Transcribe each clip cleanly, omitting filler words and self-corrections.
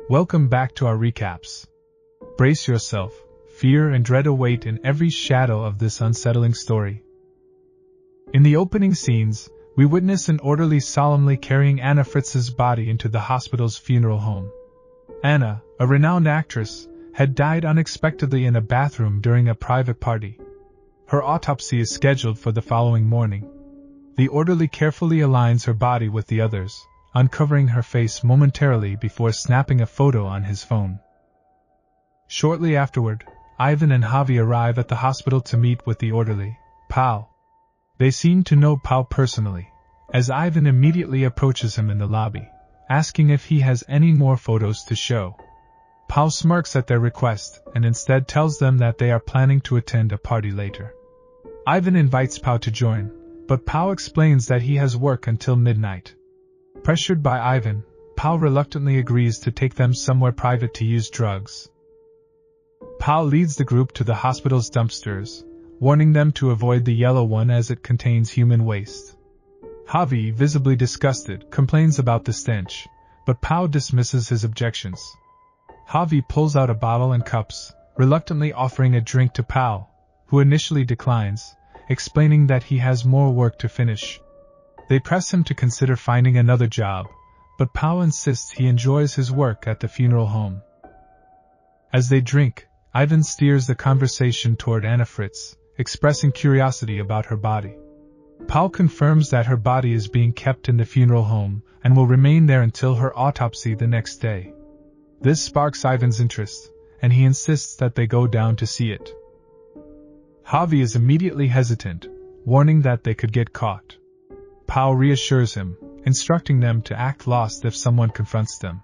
Welcome back to our recaps. Brace yourself, fear and dread await in every shadow of this unsettling story. In the opening scenes, we witness an orderly solemnly carrying Anna Fritz's body into the hospital's funeral home. Anna, a renowned actress, had died unexpectedly in a bathroom during a private party. Her autopsy is scheduled for the following morning. The orderly carefully aligns her body with the others, uncovering her face momentarily before snapping a photo on his phone. Shortly afterward, Ivan and Javi arrive at the hospital to meet with the orderly, Pau. They seem to know Pau personally, as Ivan immediately approaches him in the lobby, asking if he has any more photos to show. Pau smirks at their request and instead tells them that they are planning to attend a party later. Ivan invites Pau to join, but Pau explains that he has work until midnight. Pressured by Ivan, Pau reluctantly agrees to take them somewhere private to use drugs. Pau leads the group to the hospital's dumpsters, warning them to avoid the yellow one as it contains human waste. Javi, visibly disgusted, complains about the stench, but Pau dismisses his objections. Javi pulls out a bottle and cups, reluctantly offering a drink to Pau, who initially declines, explaining that he has more work to finish. They press him to consider finding another job, but Pau insists he enjoys his work at the funeral home. As they drink, Ivan steers the conversation toward Anna Fritz, expressing curiosity about her body. Pau confirms that her body is being kept in the funeral home and will remain there until her autopsy the next day. This sparks Ivan's interest, and he insists that they go down to see it. Javi is immediately hesitant, warning that they could get caught. Pau reassures him, instructing them to act lost if someone confronts them.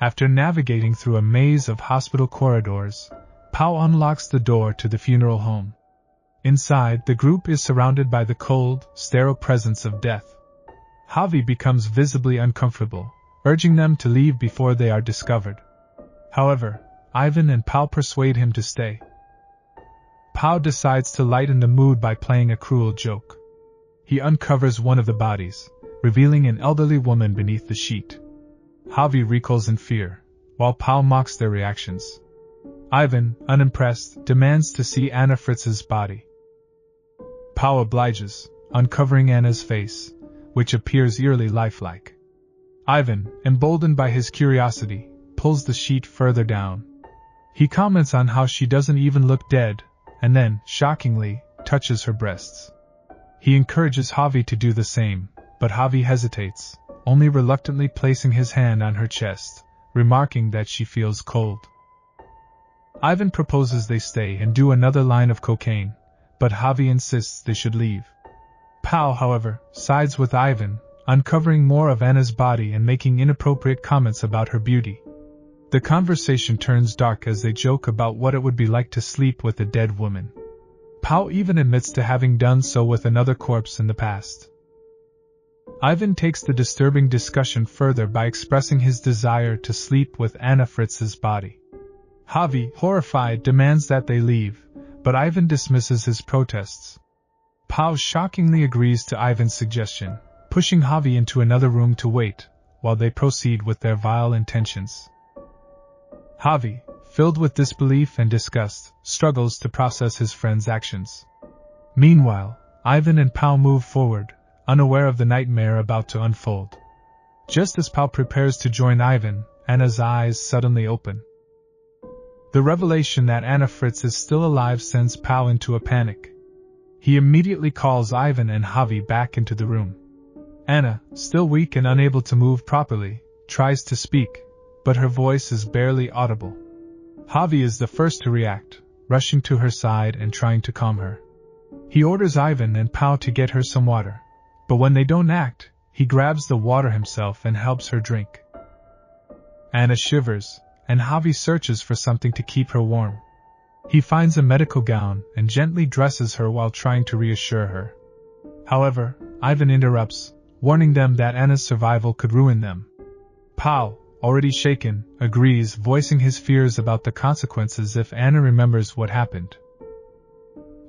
After navigating through a maze of hospital corridors, Pau unlocks the door to the funeral home. Inside, the group is surrounded by the cold, sterile presence of death. Javi becomes visibly uncomfortable, urging them to leave before they are discovered. However, Ivan and Pau persuade him to stay. Pau decides to lighten the mood by playing a cruel joke. He uncovers one of the bodies, revealing an elderly woman beneath the sheet. Javi recoils in fear, while Pau mocks their reactions. Ivan, unimpressed, demands to see Anna Fritz's body. Pau obliges, uncovering Anna's face, which appears eerily lifelike. Ivan, emboldened by his curiosity, pulls the sheet further down. He comments on how she doesn't even look dead, and then, shockingly, touches her breasts. He encourages Javi to do the same, but Javi hesitates, only reluctantly placing his hand on her chest, remarking that she feels cold. Ivan proposes they stay and do another line of cocaine, but Javi insists they should leave. Pau, however, sides with Ivan, uncovering more of Anna's body and making inappropriate comments about her beauty. The conversation turns dark as they joke about what it would be like to sleep with a dead woman. Pau even admits to having done so with another corpse in the past. Ivan takes the disturbing discussion further by expressing his desire to sleep with Anna Fritz's body. Javi, horrified, demands that they leave, but Ivan dismisses his protests. Pau shockingly agrees to Ivan's suggestion, pushing Javi into another room to wait, while they proceed with their vile intentions. Javi, filled with disbelief and disgust, struggles to process his friend's actions. Meanwhile, Ivan and Pau move forward, unaware of the nightmare about to unfold. Just as Pau prepares to join Ivan, Anna's eyes suddenly open. The revelation that Anna Fritz is still alive sends Pau into a panic. He immediately calls Ivan and Javi back into the room. Anna, still weak and unable to move properly, tries to speak, but her voice is barely audible. Javi is the first to react, rushing to her side and trying to calm her. He orders Ivan and Pau to get her some water, but when they don't act, he grabs the water himself and helps her drink. Anna shivers, and Javi searches for something to keep her warm. He finds a medical gown and gently dresses her while trying to reassure her. However, Ivan interrupts, warning them that Anna's survival could ruin them. Pau, already shaken, agrees, voicing his fears about the consequences if Anna remembers what happened.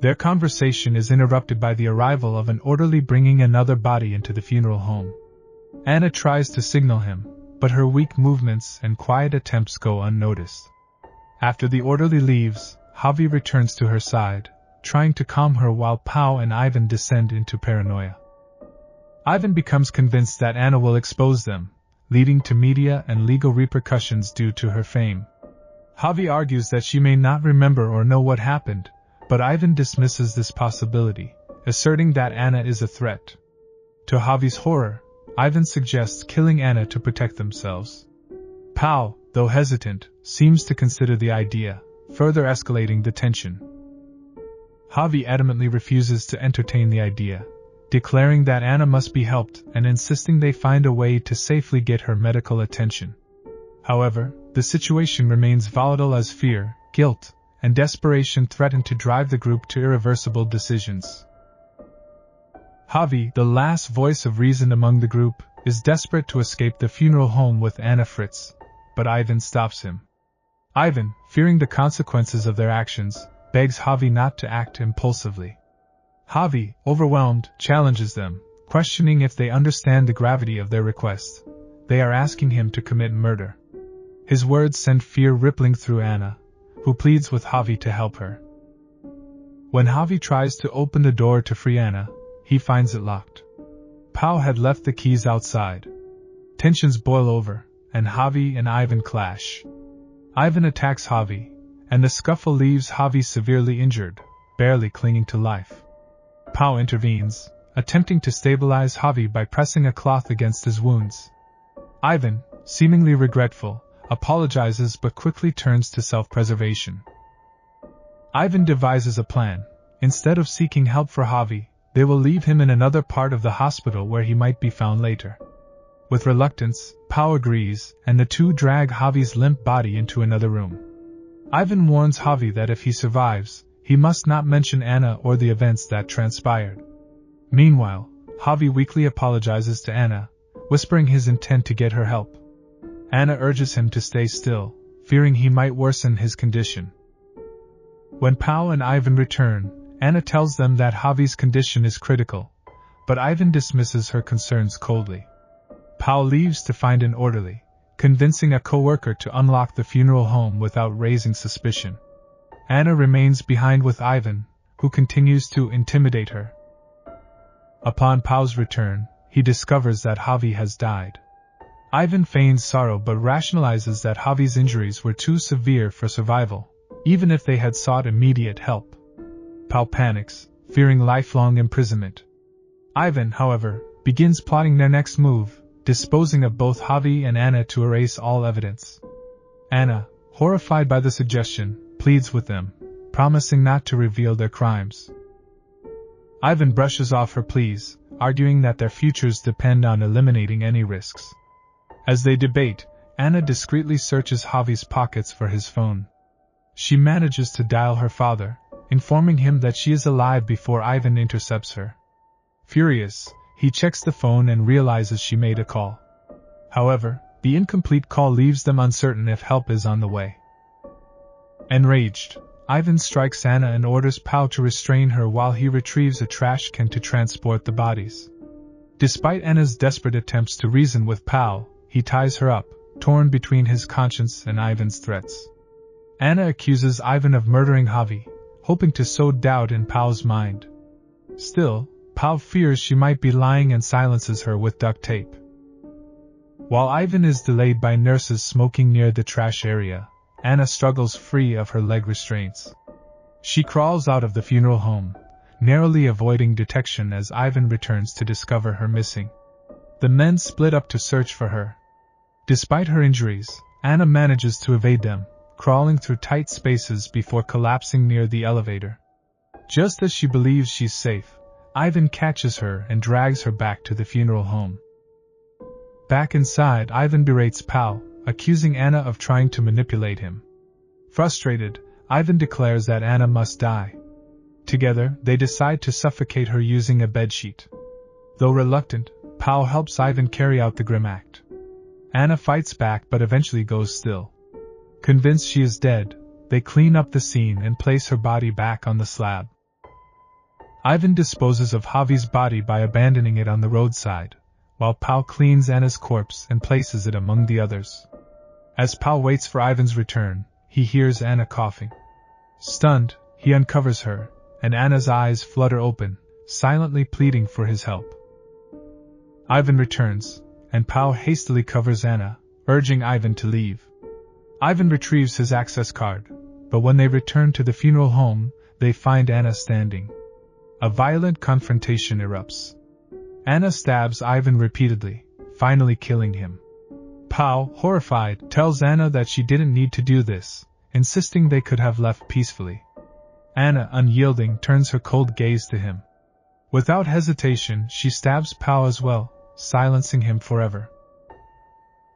Their conversation is interrupted by the arrival of an orderly bringing another body into the funeral home. Anna tries to signal him, but her weak movements and quiet attempts go unnoticed. After the orderly leaves, Javi returns to her side, trying to calm her while Pau and Ivan descend into paranoia. Ivan becomes convinced that Anna will expose them, leading to media and legal repercussions due to her fame. Javi argues that she may not remember or know what happened, but Ivan dismisses this possibility, asserting that Anna is a threat. To Javi's horror, Ivan suggests killing Anna to protect themselves. Pau, though hesitant, seems to consider the idea, further escalating the tension. Javi adamantly refuses to entertain the idea, declaring that Anna must be helped and insisting they find a way to safely get her medical attention. However, the situation remains volatile as fear, guilt, and desperation threaten to drive the group to irreversible decisions. Javi, the last voice of reason among the group, is desperate to escape the funeral home with Anna Fritz, but Ivan stops him. Ivan, fearing the consequences of their actions, begs Javi not to act impulsively. Javi, overwhelmed, challenges them, questioning if they understand the gravity of their request. They are asking him to commit murder. His words send fear rippling through Anna, who pleads with Javi to help her. When Javi tries to open the door to free Anna, he finds it locked. Pau had left the keys outside. Tensions boil over, and Javi and Ivan clash. Ivan attacks Javi, and the scuffle leaves Javi severely injured, barely clinging to life. Pau intervenes, attempting to stabilize Javi by pressing a cloth against his wounds. Ivan, seemingly regretful, apologizes but quickly turns to self-preservation. Ivan devises a plan. Instead of seeking help for Javi, they will leave him in another part of the hospital where he might be found later. With reluctance, Pau agrees, and the two drag Javi's limp body into another room. Ivan warns Javi that if he survives, he must not mention Anna or the events that transpired. Meanwhile, Javi weakly apologizes to Anna, whispering his intent to get her help. Anna urges him to stay still, fearing he might worsen his condition. When Pau and Ivan return, Anna tells them that Javi's condition is critical, but Ivan dismisses her concerns coldly. Pau leaves to find an orderly, convincing a co-worker to unlock the funeral home without raising suspicion. Anna remains behind with Ivan, who continues to intimidate her. Upon Pau's return, he discovers that Javi has died. Ivan feigns sorrow but rationalizes that Javi's injuries were too severe for survival, even if they had sought immediate help. Pau panics, fearing lifelong imprisonment. Ivan, however, begins plotting their next move, disposing of both Javi and Anna to erase all evidence. Anna, horrified by the suggestion, pleads with them, promising not to reveal their crimes. Ivan brushes off her pleas, arguing that their futures depend on eliminating any risks. As they debate, Anna discreetly searches Javi's pockets for his phone. She manages to dial her father, informing him that she is alive before Ivan intercepts her. Furious, he checks the phone and realizes she made a call. However, the incomplete call leaves them uncertain if help is on the way. Enraged, Ivan strikes Anna and orders Pau to restrain her while he retrieves a trash can to transport the bodies. Despite Anna's desperate attempts to reason with Pau, he ties her up, torn between his conscience and Ivan's threats. Anna accuses Ivan of murdering Javi, hoping to sow doubt in Pau's mind. Still, Pau fears she might be lying and silences her with duct tape. While Ivan is delayed by nurses smoking near the trash area, Anna struggles free of her leg restraints. She crawls out of the funeral home, narrowly avoiding detection as Ivan returns to discover her missing. The men split up to search for her. Despite her injuries, Anna manages to evade them, crawling through tight spaces before collapsing near the elevator. Just as she believes she's safe, Ivan catches her and drags her back to the funeral home. Back inside, Ivan berates Pau, accusing Anna of trying to manipulate him. Frustrated, Ivan declares that Anna must die. Together, they decide to suffocate her using a bedsheet. Though reluctant, Pau helps Ivan carry out the grim act. Anna fights back but eventually goes still. Convinced she is dead, they clean up the scene and place her body back on the slab. Ivan disposes of Javi's body by abandoning it on the roadside, while Pal cleans Anna's corpse and places it among the others. As Pal waits for Ivan's return, he hears Anna coughing. Stunned, he uncovers her, and Anna's eyes flutter open, silently pleading for his help. Ivan returns, and Pal hastily covers Anna, urging Ivan to leave. Ivan retrieves his access card, but when they return to the funeral home, they find Anna standing. A violent confrontation erupts. Anna stabs Ivan repeatedly, finally killing him. Pal, horrified, tells Anna that she didn't need to do this, insisting they could have left peacefully. Anna, unyielding, turns her cold gaze to him. Without hesitation, she stabs Pal as well, silencing him forever.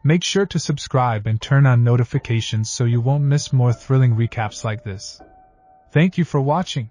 Make sure to subscribe and turn on notifications so you won't miss more thrilling recaps like this. Thank you for watching.